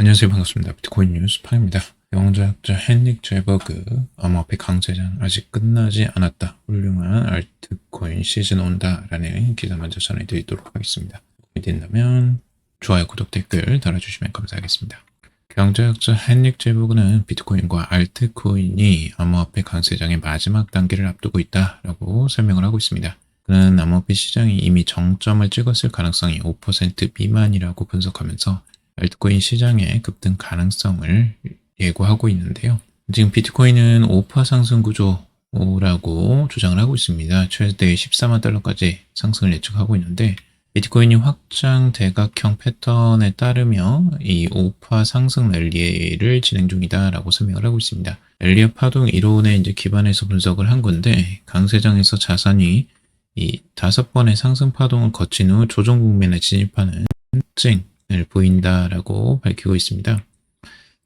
안녕하세요. 반갑습니다. 비트코인 뉴스 파입니다. 영장학자 헨릭 제버그 암호화폐 강세장 아직 끝나지 않았다. 훌륭한 알트코인 시즌 온다. 라는 기사 먼저 전해드리도록 하겠습니다. 도움이 된다면 좋아요, 구독, 댓글 달아주시면 감사하겠습니다. 경제학자 헨릭 제버그는 비트코인과 알트코인이 암호화폐 강세장의 마지막 단계를 앞두고 있다라고 설명을 하고 있습니다. 그는 암호화폐 시장이 이미 정점을 찍었을 가능성이 5% 미만이라고 분석하면서 알트코인 시장의 급등 가능성을 예고하고 있는데요. 지금 비트코인은 5% 상승 구조라고 주장을 하고 있습니다. 최대 14만 달러까지 상승을 예측하고 있는데 비트코인이 확장 대각형 패턴에 따르며 이 5% 상승 랠리를 진행 중이다라고 설명을 하고 있습니다. 랠리어 파동 이론에 이제 기반해서 분석을 한 건데 강세장에서 자산이 이 5번의 상승 파동을 거친 후 조정 국면에 진입하는 특징을 보인다라고 밝히고 있습니다.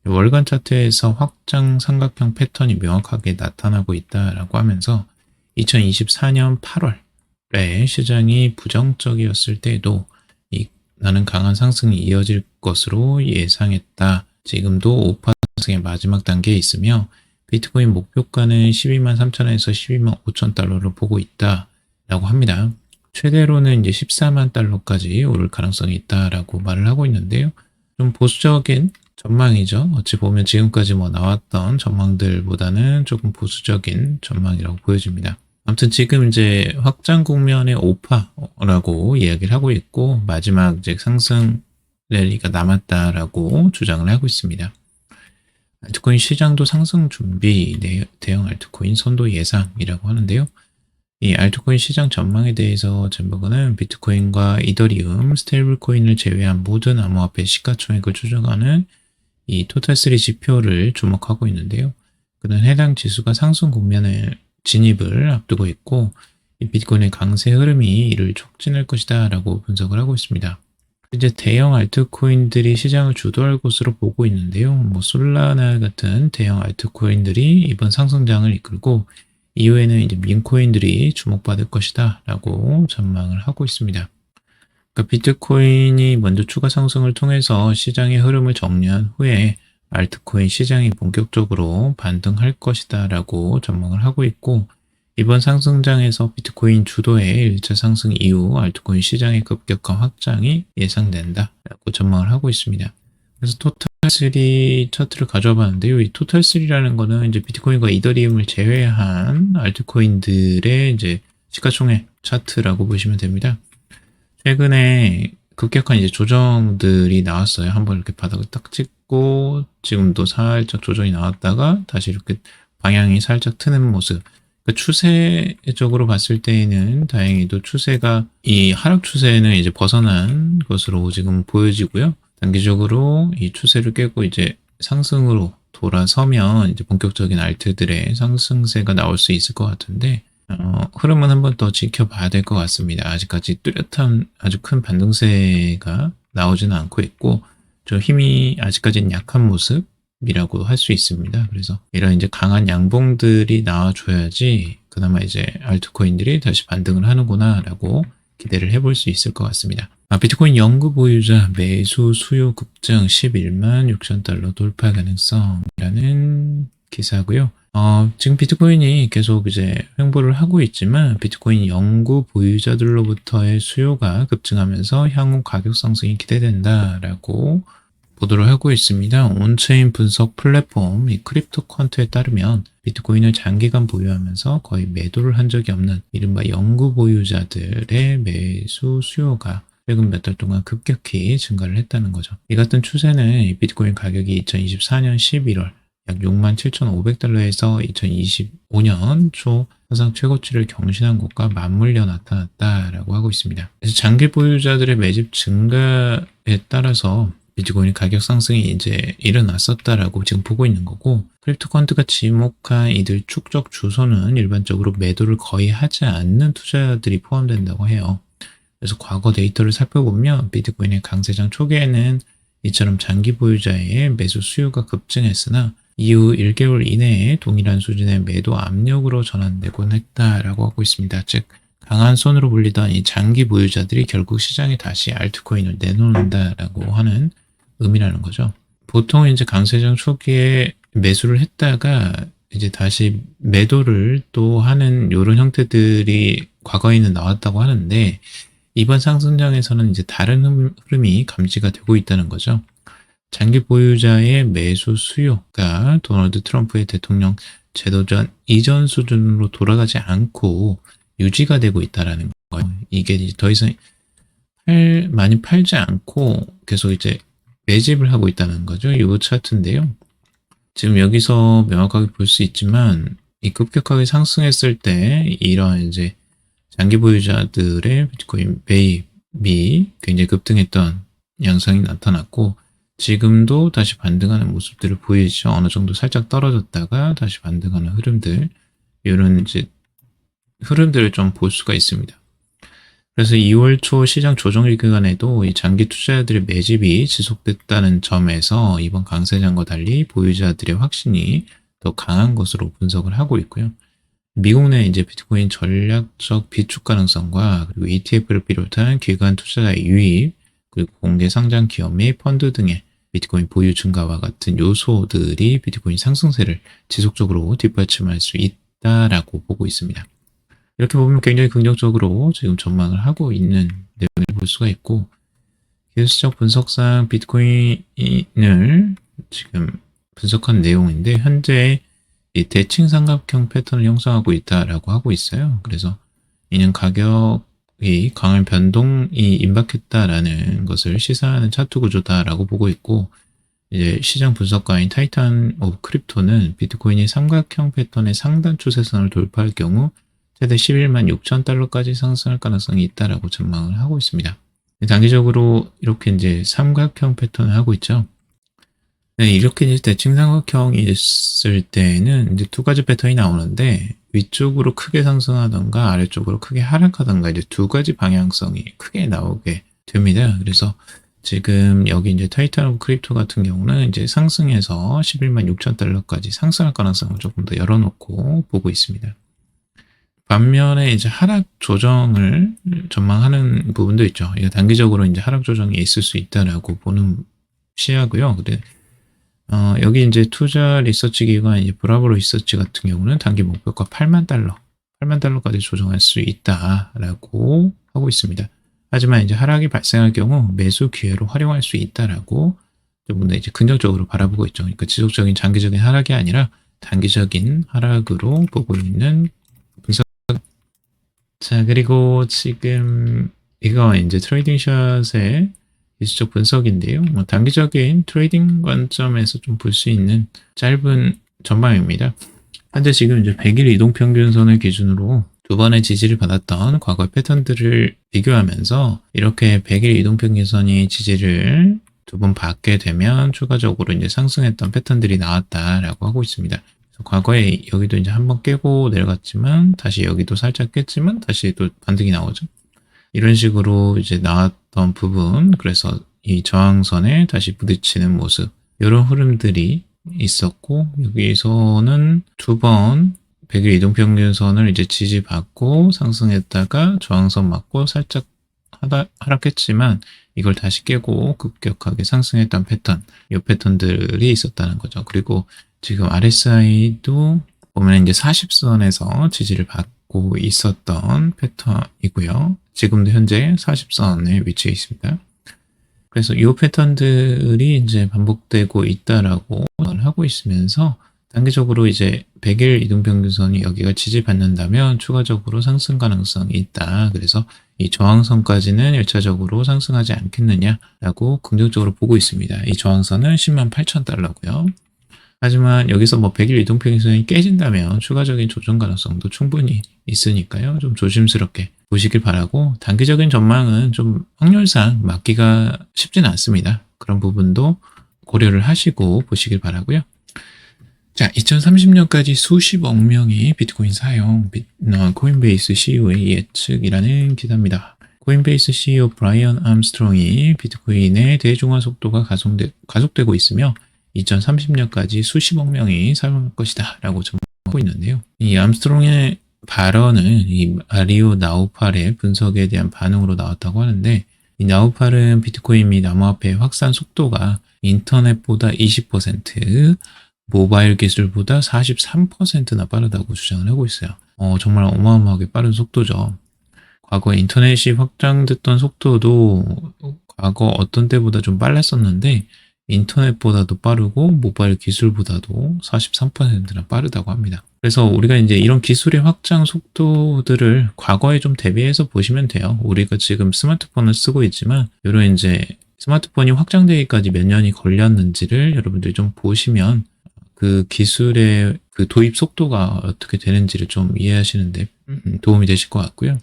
월간 차트에서 확장 삼각형 패턴이 명확하게 나타나고 있다라고 하면서 2024년 8월에 시장이 부정적이었을 때에도 나는 강한 상승이 이어질 것으로 예상했다. 지금도 5% 상승의 마지막 단계에 있으며 비트코인 목표가는 12만 3천에서 12만 5천 달러를 보고 있다 라고 합니다. 최대로는 이제 14만 달러까지 오를 가능성이 있다라고 말을 하고 있는데요. 좀 보수적인 전망이죠. 어찌 보면 지금까지 나왔던 전망들보다는 조금 보수적인 전망이라고 보여집니다. 아무튼 지금 이제 확장 국면의 5%라고 이야기를 하고 있고 마지막 이제 상승 랠리가 남았다라고 주장을 하고 있습니다. 알트코인 시장도 상승 준비, 대형 알트코인 선도 예상이라고 하는데요. 이 알트코인 시장 전망에 대해서 제버그는 비트코인과 이더리움, 스테이블코인을 제외한 모든 암호화폐 시가총액을 추정하는 이 토탈3 지표를 주목하고 있는데요. 그는 해당 지수가 상승 국면에 진입을 앞두고 있고 이 비트코인의 강세 흐름이 이를 촉진할 것이다 라고 분석을 하고 있습니다. 이제 대형 알트코인들이 시장을 주도할 것으로 보고 있는데요. 솔라나 같은 대형 알트코인들이 이번 상승장을 이끌고 이후에는 이제 민코인들이 주목받을 것이다 라고 전망을 하고 있습니다. 그러니까 비트코인이 먼저 추가 상승을 통해서 시장의 흐름을 정리한 후에 알트코인 시장이 본격적으로 반등할 것이다 라고 전망을 하고 있고 이번 상승장에서 비트코인 주도의 1차 상승 이후 알트코인 시장의 급격한 확장이 예상된다 라고 전망을 하고 있습니다. 그래서 토탈3 차트를 가져와 봤는데요. 이 토탈3라는 거는 이제 비트코인과 이더리움을 제외한 알트코인들의 이제 시가총액 차트라고 보시면 됩니다. 최근에 급격한 이제 조정들이 나왔어요. 한번 이렇게 바닥을 딱 찍고 지금도 살짝 조정이 나왔다가 다시 이렇게 방향이 살짝 트는 모습. 추세적으로 봤을 때에는 다행히도 추세가 이 하락 추세는 이제 벗어난 것으로 지금 보여지고요. 단기적으로 이 추세를 깨고 이제 상승으로 돌아서면 이제 본격적인 알트들의 상승세가 나올 수 있을 것 같은데 흐름은 한번 더 지켜봐야 될 것 같습니다. 아직까지 뚜렷한 아주 큰 반등세가 나오지는 않고 있고 좀 힘이 아직까지는 약한 모습이라고 할 수 있습니다. 그래서 이런 이제 강한 양봉들이 나와줘야지 그나마 이제 알트코인들이 다시 반등을 하는구나 라고 기대를 해볼 수 있을 것 같습니다. 비트코인 영구 보유자 매수 수요 급증 11만 6천 달러 돌파 가능성이라는 기사고요. 지금 비트코인이 계속 이제 횡보를 하고 있지만 비트코인 영구 보유자들로부터의 수요가 급증하면서 향후 가격 상승이 기대된다라고 보도를 하고 있습니다. 온체인 분석 플랫폼 이 크립토 퀀트에 따르면 비트코인을 장기간 보유하면서 거의 매도를 한 적이 없는 이른바 영구 보유자들의 매수 수요가 최근 몇 달 동안 급격히 증가를 했다는 거죠. 이 같은 추세는 비트코인 가격이 2024년 11월 약 67,500달러에서 2025년 초 사상 최고치를 경신한 곳과 맞물려 나타났다라고 하고 있습니다. 그래서 장기 보유자들의 매집 증가에 따라서 비트코인 가격 상승이 이제 일어났었다라고 지금 보고 있는 거고 크립토 퀀트가 지목한 이들 축적 주소는 일반적으로 매도를 거의 하지 않는 투자자들이 포함된다고 해요. 그래서 과거 데이터를 살펴보면 비트코인의 강세장 초기에는 이처럼 장기 보유자의 매수 수요가 급증했으나 이후 1개월 이내에 동일한 수준의 매도 압력으로 전환되곤 했다라고 하고 있습니다. 즉 강한 손으로 불리던 이 장기 보유자들이 결국 시장에 다시 알트코인을 내놓는다라고 하는 의미라는 거죠. 보통 이제 강세장 초기에 매수를 했다가 이제 다시 매도를 또 하는 이런 형태들이 과거에는 나왔다고 하는데 이번 상승장에서는 이제 다른 흐름이 감지가 되고 있다는 거죠. 장기 보유자의 매수 수요가 도널드 트럼프의 대통령 제도전 이전 수준으로 돌아가지 않고 유지가 되고 있다라는 거예요. 이게 이제 더 이상 많이 팔지 않고 계속 이제 매집을 하고 있다는 거죠. 이 차트인데요. 지금 여기서 명확하게 볼 수 있지만 이 급격하게 상승했을 때 이런 이제 장기 보유자들의 비트코인 매입이 굉장히 급등했던 양상이 나타났고 지금도 다시 반등하는 모습들을 보이죠. 어느 정도 살짝 떨어졌다가 다시 반등하는 흐름들, 이런 이제 흐름들을 좀 볼 수가 있습니다. 그래서 2월 초 시장 조정 기간에도 이 장기 투자자들의 매집이 지속됐다는 점에서 이번 강세장과 달리 보유자들의 확신이 더 강한 것으로 분석을 하고 있고요. 미국 내 이제 비트코인 전략적 비축 가능성과 그리고 ETF를 비롯한 기관 투자자의 유입, 그리고 공개 상장 기업 및 펀드 등의 비트코인 보유 증가와 같은 요소들이 비트코인 상승세를 지속적으로 뒷받침할 수 있다라고 보고 있습니다. 이렇게 보면 굉장히 긍정적으로 지금 전망을 하고 있는 내용을 볼 수가 있고, 기술적 분석상 비트코인을 지금 분석한 내용인데 현재 이 대칭 삼각형 패턴을 형성하고 있다라고 하고 있어요. 그래서 이는 가격이 강한 변동이 임박했다라는 것을 시사하는 차트 구조다라고 보고 있고, 이제 시장 분석가인 타이탄 오브 크립토는 비트코인이 삼각형 패턴의 상단 추세선을 돌파할 경우 최대 11만 6천 달러까지 상승할 가능성이 있다라고 전망을 하고 있습니다. 단기적으로 이렇게 이제 삼각형 패턴을 하고 있죠. 네, 이렇게 이제 대칭 삼각형이 있을 때는 이제 두 가지 패턴이 나오는데 위쪽으로 크게 상승하던가 아래쪽으로 크게 하락하던가 이제 두 가지 방향성이 크게 나오게 됩니다. 그래서 지금 여기 이제 타이탄 오브 크립토 같은 경우는 이제 상승해서 11만 6천 달러까지 상승할 가능성을 조금 더 열어놓고 보고 있습니다. 반면에 이제 하락 조정을 전망하는 부분도 있죠. 이거 단기적으로 이제 하락 조정이 있을 수 있다라고 보는 시야고요. 근데 여기 이제 투자 리서치 기관 이제 브라보 리서치 같은 경우는 단기 목표가 8만 달러까지 조정할 수 있다라고 하고 있습니다. 하지만 이제 하락이 발생할 경우 매수 기회로 활용할 수 있다라고 좀 더 이제 긍정적으로 바라보고 있죠. 그러니까 지속적인 장기적인 하락이 아니라 단기적인 하락으로 보고 있는 분석. 자, 그리고 지금 이거 이제 트레이딩 샷의 기술적 분석인데요. 단기적인 트레이딩 관점에서 좀 볼 수 있는 짧은 전망입니다. 현재 지금 이제 100일 이동평균선을 기준으로 두 번의 지지를 받았던 과거의 패턴들을 비교하면서 이렇게 100일 이동평균선이 지지를 두 번 받게 되면 추가적으로 이제 상승했던 패턴들이 나왔다라고 하고 있습니다. 과거에 여기도 이제 한번 깨고 내려갔지만 다시 여기도 살짝 깼지만 다시 또 반등이 나오죠. 이런 식으로 이제 나왔던 부분, 그래서 이 저항선에 다시 부딪히는 모습, 이런 흐름들이 있었고, 여기서는 두 번 100일 이동평균선을 이제 지지받고 상승했다가 저항선 맞고 살짝 하락했지만 이걸 다시 깨고 급격하게 상승했던 패턴, 이 패턴들이 있었다는 거죠. 그리고 지금 RSI도 보면 이제 40선에서 지지를 받고 있었던 패턴이고요. 지금도 현재 40선에 위치해 있습니다. 그래서 이 패턴들이 이제 반복되고 있다라고 하고 있으면서 단기적으로 이제 100일 이동평균선이 여기가 지지받는다면 추가적으로 상승 가능성이 있다. 그래서 이 저항선까지는 1차적으로 상승하지 않겠느냐라고 긍정적으로 보고 있습니다. 이 저항선은 10만 8천 달러고요. 하지만 여기서 뭐 100일 이동평균선이 깨진다면 추가적인 조정 가능성도 충분히 있으니까요. 좀 조심스럽게 보시길 바라고, 단기적인 전망은 좀 확률상 맞기가 쉽진 않습니다. 그런 부분도 고려를 하시고 보시길 바라고요. 자, 2030년까지 수십억 명이 비트코인 사용, 코인베이스 CEO의 예측이라는 기사입니다. 코인베이스 CEO 브라이언 암스트롱이 비트코인의 대중화 속도가 가속되고 있으며 2030년까지 수십억 명이 사용할 것이다 라고 전망하고 있는데요. 이 암스트롱의 발언은 이 마리오 나우팔의 분석에 대한 반응으로 나왔다고 하는데, 이 나우팔은 비트코인 및 암호화폐의 확산 속도가 인터넷보다 20%, 모바일 기술보다 43%나 빠르다고 주장을 하고 있어요. 정말 어마어마하게 빠른 속도죠. 과거 인터넷이 확장됐던 속도도 과거 어떤 때보다 좀 빨랐었는데 인터넷보다도 빠르고 모바일 기술보다도 43%나 빠르다고 합니다. 그래서 우리가 이제 이런 기술의 확장 속도들을 과거에 좀 대비해서 보시면 돼요. 우리가 지금 스마트폰을 쓰고 있지만 이런 이제 스마트폰이 확장되기까지 몇 년이 걸렸는지를 여러분들이 좀 보시면 그 기술의 그 도입 속도가 어떻게 되는지를 좀 이해하시는데 도움이 되실 것 같고요.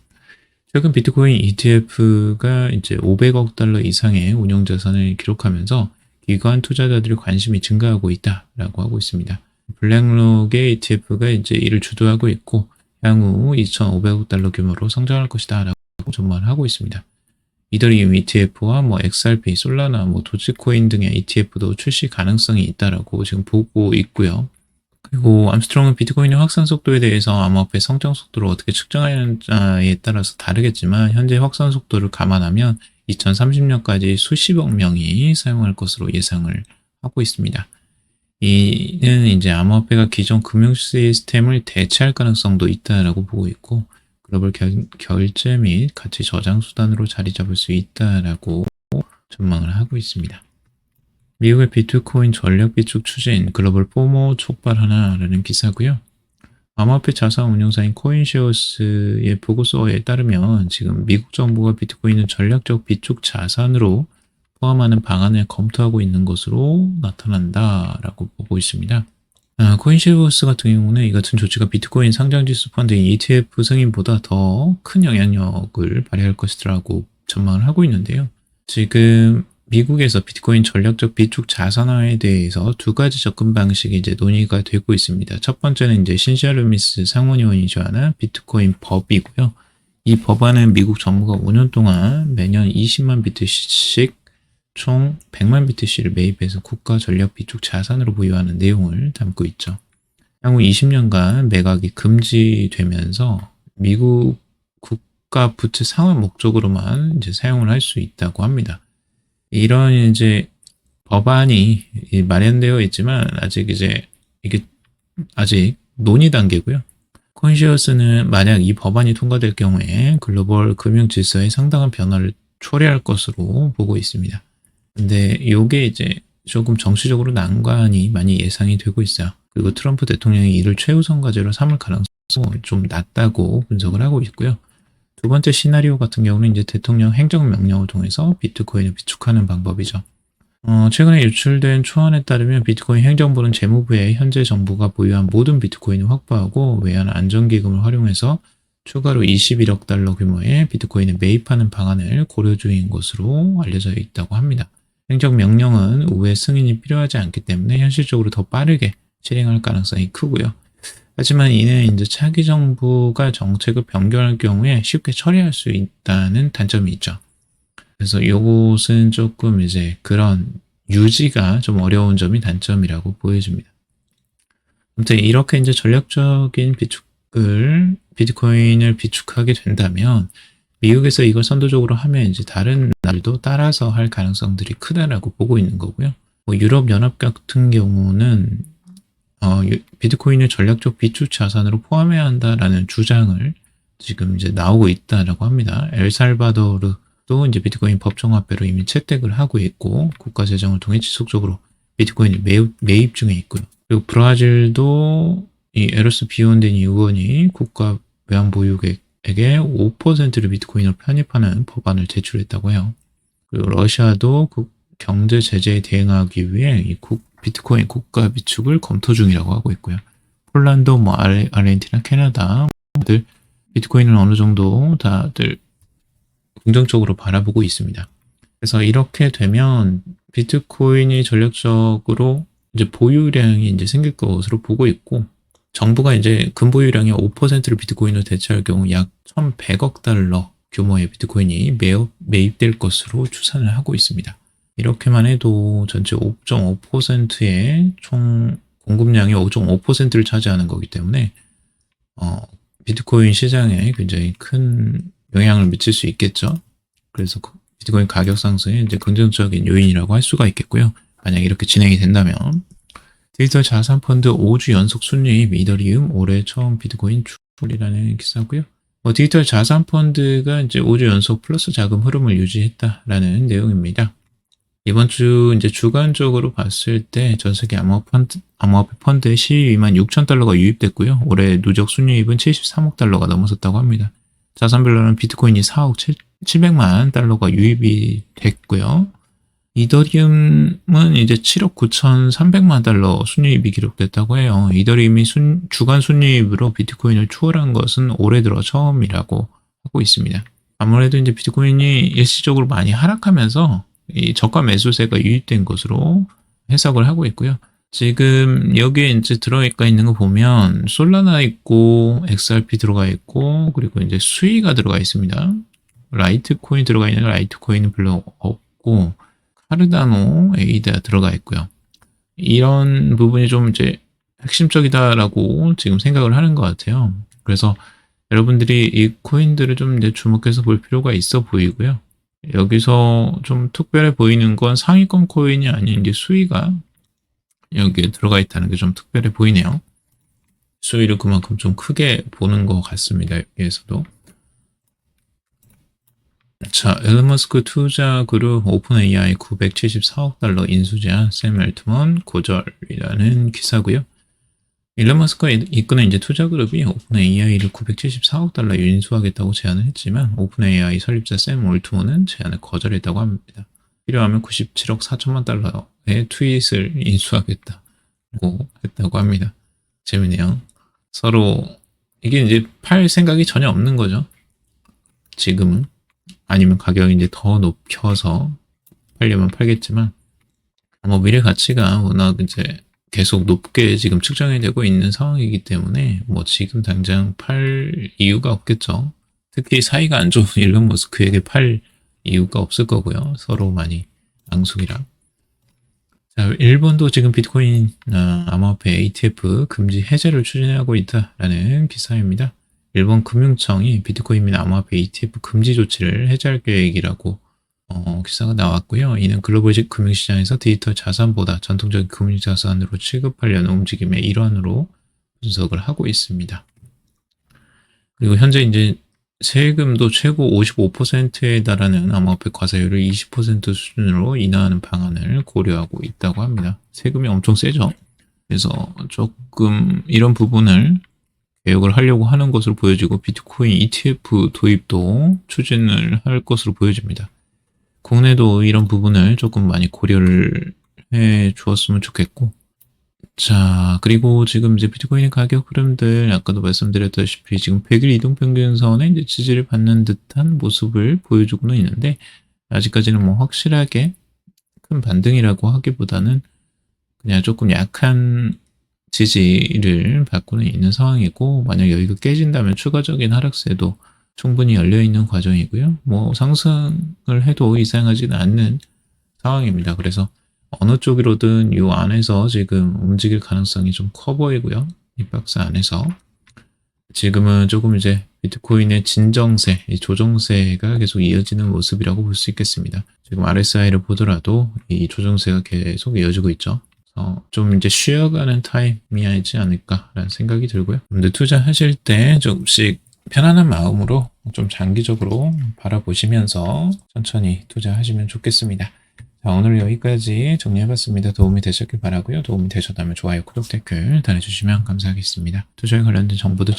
최근 비트코인 ETF가 이제 500억 달러 이상의 운용 자산을 기록하면서 기관 투자자들의 관심이 증가하고 있다라고 하고 있습니다. 블랙록의 ETF가 이제 이를 주도하고 있고 향후 2,500억 달러 규모로 성장할 것이다라고 전망을 하고 있습니다. 이더리움 ETF와 뭐 XRP, 솔라나, 뭐 도지코인 등의 ETF도 출시 가능성이 있다라고 지금 보고 있고요. 그리고 암스트롱은 비트코인의 확산 속도에 대해서 암호화폐 성장 속도를 어떻게 측정하느냐에 따라서 다르겠지만 현재 확산 속도를 감안하면 2030년까지 수십억 명이 사용할 것으로 예상을 하고 있습니다. 이는 이제 암호화폐가 기존 금융 시스템을 대체할 가능성도 있다라고 보고 있고 글로벌 결제 및 가치 저장 수단으로 자리 잡을 수 있다라고 전망을 하고 있습니다. 미국의 비트코인 전략 비축 추진 글로벌 포모 촉발하나라는 기사고요. 암호화폐 자산 운용사인 코인쉐어스의 보고서에 따르면 지금 미국 정부가 비트코인을 전략적 비축 자산으로 포함하는 방안을 검토하고 있는 것으로 나타난다라고 보고 있습니다. 코인쉐어스 같은 경우는 이 같은 조치가 비트코인 상장지수 펀드인 ETF 승인보다 더 큰 영향력을 발휘할 것이라고 전망을 하고 있는데요. 지금 미국에서 비트코인 전략적 비축 자산화에 대해서 두 가지 접근 방식이 이제 논의가 되고 있습니다. 첫 번째는 이제 신시아 루미스 상원의원이 주하는 비트코인 법이고요. 이 법안은 미국 정부가 5년 동안 매년 20만 비트씩 총 100만 BTC를 매입해서 국가 전략 비축 자산으로 보유하는 내용을 담고 있죠. 향후 20년간 매각이 금지되면서 미국 국가 부채 상환 목적으로만 이제 사용을 할 수 있다고 합니다. 이런 이제 법안이 마련되어 있지만 아직 이제 이게 아직 논의 단계고요. 코인쉐어스는 만약 이 법안이 통과될 경우에 글로벌 금융 질서에 상당한 변화를 초래할 것으로 보고 있습니다. 근데 이게 이제 조금 정치적으로 난관이 많이 예상이 되고 있어요. 그리고 트럼프 대통령이 이를 최우선 과제로 삼을 가능성이 좀 낮다고 분석을 하고 있고요. 두 번째 시나리오 같은 경우는 이제 대통령 행정명령을 통해서 비트코인을 비축하는 방법이죠. 최근에 유출된 초안에 따르면 비트코인 행정부는 재무부에 현재 정부가 보유한 모든 비트코인을 확보하고 외환 안정기금을 활용해서 추가로 21억 달러 규모의 비트코인을 매입하는 방안을 고려 중인 것으로 알려져 있다고 합니다. 행정명령은 의회 승인이 필요하지 않기 때문에 현실적으로 더 빠르게 실행할 가능성이 크고요. 하지만 이는 이제 차기 정부가 정책을 변경할 경우에 쉽게 처리할 수 있다는 단점이 있죠. 그래서 이것은 조금 이제 그런 유지가 좀 어려운 점이 단점이라고 보여집니다. 아무튼 이렇게 이제 전략적인 비트코인을 비축하게 된다면 미국에서 이걸 선도적으로 하면 이제 다른 나라도 따라서 할 가능성들이 크다라고 보고 있는 거고요. 유럽 연합 같은 경우는 비트코인을 전략적 비축 자산으로 포함해야 한다라는 주장을 지금 이제 나오고 있다라고 합니다. 엘살바도르도 이제 비트코인 법정화폐로 이미 채택을 하고 있고 국가 재정을 통해 지속적으로 비트코인을 매입 중에 있고요. 그리고 브라질도 이 에로스 비욘데니 의원이 국가 외환 보유액에게 5%를 비트코인으로 편입하는 법안을 제출했다고 해요. 그리고 러시아도 경제 제재에 대응하기 위해 이 비트코인 국가 비축을 검토 중이라고 하고 있고요. 폴란드, 아르헨티나, 캐나다 들 비트코인은 어느 정도 다들 긍정적으로 바라보고 있습니다. 그래서 이렇게 되면 비트코인이 전략적으로 이제 보유량이 이제 생길 것으로 보고 있고 정부가 이제 금보유량의 5%를 비트코인으로 대체할 경우 약 1,100억 달러 규모의 비트코인이 매입될 것으로 추산을 하고 있습니다. 이렇게만 해도 전체 5.5%의 총 공급량의 5.5%를 차지하는 거기 때문에 비트코인 시장에 굉장히 큰 영향을 미칠 수 있겠죠. 그래서 비트코인 가격 상승의 이제 긍정적인 요인이라고 할 수가 있겠고요. 만약 이렇게 진행이 된다면 디지털 자산 펀드 5주 연속 순이익 이더리움 올해 처음 비트코인 출이라는 기사고요. 디지털 자산 펀드가 이제 5주 연속 플러스 자금 흐름을 유지했다라는 내용입니다. 이번 주 이제 주간적으로 봤을 때 전 세계 암호화폐 펀드에 12만 6천 달러가 유입됐고요. 올해 누적 순이익은 73억 달러가 넘어섰다고 합니다. 자산별로는 비트코인이 4억 700만 달러가 유입이 됐고요. 이더리움은 이제 7억 9,300만 달러 순이익이 기록됐다고 해요. 이더리움이 주간 순이익으로 비트코인을 추월한 것은 올해 들어 처음이라고 하고 있습니다. 아무래도 이제 비트코인이 일시적으로 많이 하락하면서 이 저가 매수세가 유입된 것으로 해석을 하고 있고요. 지금 여기에 이제 들어가 있는 거 보면 솔라나 있고 XRP 들어가 있고 그리고 이제 수이가 들어가 있습니다. 라이트코인 들어가 있는 라이트코인은 별로 없고 카르다노, 에이다 들어가 있고요. 이런 부분이 좀 이제 핵심적이다라고 지금 생각을 하는 것 같아요. 그래서 여러분들이 이 코인들을 좀 이제 주목해서 볼 필요가 있어 보이고요. 여기서 좀 특별해 보이는 건 상위권 코인이 아닌 이제 수위가 여기에 들어가 있다는 게 좀 특별해 보이네요. 수위를 그만큼 좀 크게 보는 것 같습니다. 여기에서도. 자, 일론 머스크 투자 그룹 오픈 AI 974억 달러 인수자 샘 엘트먼 고절이라는 기사고요. 일론 머스크가 이끄는 이제 투자 그룹이 오픈 AI를 974억 달러 인수하겠다고 제안을 했지만 오픈 AI 설립자 샘 올트먼은 제안을 거절했다고 합니다. 필요하면 97억 4천만 달러의 트윗을 인수하겠다고 했다고 합니다. 재미네요. 서로 이게 이제 팔 생각이 전혀 없는 거죠. 지금은. 아니면 가격이 이제 더 높여서 팔려면 팔겠지만, 미래 가치가 워낙 이제 계속 높게 지금 측정이 되고 있는 상황이기 때문에, 지금 당장 팔 이유가 없겠죠. 특히 사이가 안 좋은 일론 머스크에게 팔 이유가 없을 거고요. 서로 많이 앙숙이라. 자, 일본도 지금 비트코인 암호화폐 ETF 금지 해제를 추진하고 있다라는 기사입니다. 일본 금융청이 비트코인 및 암호화폐 ETF 금지 조치를 해제할 계획이라고 기사가 나왔고요. 이는 글로벌 금융시장에서 디지털 자산보다 전통적인 금융자산으로 취급하려는 움직임의 일환으로 분석을 하고 있습니다. 그리고 현재 이제 세금도 최고 55%에 달하는 암호화폐 과세율을 20% 수준으로 인하하는 방안을 고려하고 있다고 합니다. 세금이 엄청 세죠. 그래서 조금 이런 부분을 개혁을 하려고 하는 것으로 보여지고 비트코인 ETF 도입도 추진을 할 것으로 보여집니다. 국내도 이런 부분을 조금 많이 고려를 해 주었으면 좋겠고, 자, 그리고 지금 이제 비트코인의 가격 흐름들 아까도 말씀드렸다시피 지금 100일 이동평균선에 이제 지지를 받는 듯한 모습을 보여주고는 있는데 아직까지는 확실하게 큰 반등이라고 하기보다는 그냥 조금 약한 지지를 받고는 있는 상황이고, 만약 여기가 깨진다면 추가적인 하락세도 충분히 열려있는 과정이고요. 상승을 해도 이상하지는 않는 상황입니다. 그래서 어느 쪽으로든 이 안에서 지금 움직일 가능성이 좀 커 보이고요. 이 박스 안에서 지금은 조금 이제 비트코인의 진정세, 이 조정세가 계속 이어지는 모습이라고 볼 수 있겠습니다. 지금 RSI를 보더라도 이 조정세가 계속 이어지고 있죠. 좀 이제 쉬어가는 타임이지 않을까라는 생각이 들고요. 근데 투자하실 때 조금씩 편안한 마음으로 좀 장기적으로 바라보시면서 천천히 투자하시면 좋겠습니다. 자, 오늘 여기까지 정리해봤습니다. 도움이 되셨길 바라고요. 도움이 되셨다면 좋아요, 구독, 댓글 달아주시면 감사하겠습니다. 투자에 관련된 정보도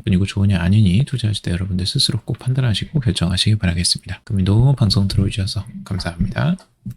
뿐이고 좋으냐 아니니 투자하실 때 여러분들 스스로 꼭 판단하시고 결정하시기 바라겠습니다. 금일도 방송 들어주셔서 감사합니다.